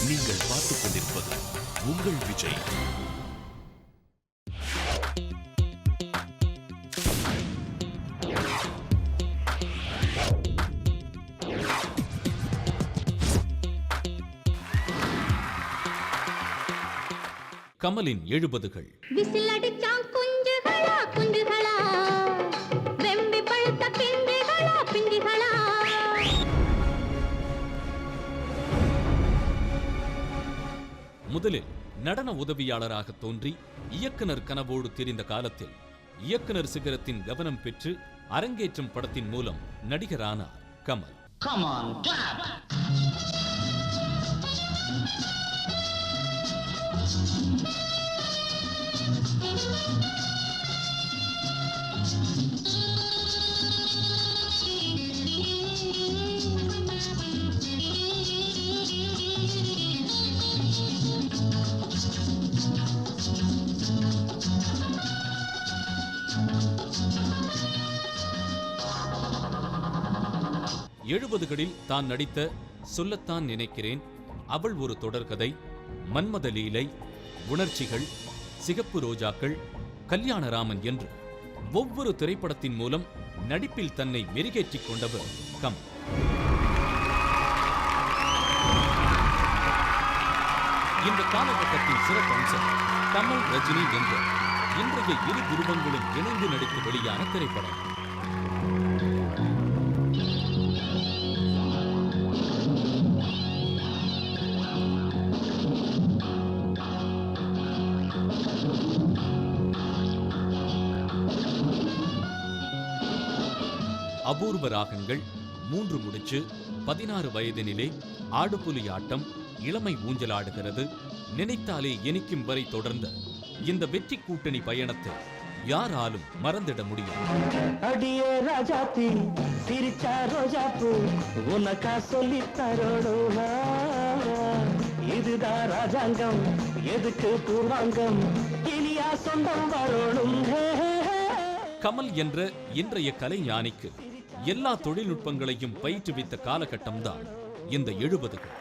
நீங்கள் பார்த்துக் கொண்டிருப்பது உங்கள் விஜய். கமலின் 70கள். முதலில் நடன உதவியாளராக தோன்றி இயக்குனர் கனவோடு தெரிந்த காலத்தில் இயக்குனர் சிகரத்தின் கவனம் பெற்று அரங்கேற்றம் படத்தின் மூலம் நடிகரானார் கமல். எழுபதுகளில் தான் நடித்த சொல்லத்தான் நினைக்கிறேன், அவள் ஒரு தொடர்கதை, மன்மத லீலை, உணர்ச்சிகள், சிகப்பு ரோஜாக்கள், கல்யாணராமன் என்று ஒவ்வொரு திரைப்படத்தின் மூலம் நடிப்பில் தன்னை மெருகேற்றிக் கொண்டவர் கமல். இந்த காலகட்டத்தின் சிறப்பம்சம் கமல் ரஜினி என்ற இன்றைய இரு குருவங்களும் இணைந்து நடித்து வெளியான திரைப்படம். அபூர்வ ராகங்கள், 3 முடிச்சு, 16 வயதினிலே, ஆடுபுலி ஆட்டம், இளமை ஊஞ்சலாடுகிறது, நினைத்தாலே இனிக்கும் வரை தொடர்ந்த இந்த வெற்றி கூட்டணி பயணத்தை யாராலும் மறந்திட முடியும். அடியே ராஜாத்தி சிரிச்சா ரோஜாப்பூ உனக்கா சொல்லி தரோடும், இதுதான் ராஜாங்கம் எதுக்கு பூர்வாங்கம் இனியா சொந்தம் வரணும். கமல் என்ற இன்றைய கலை ஞானிக்கு எல்லா தொழில்நுட்பங்களையும் பயிற்றுவித்த காலகட்டம்தான் இந்த 70கள்.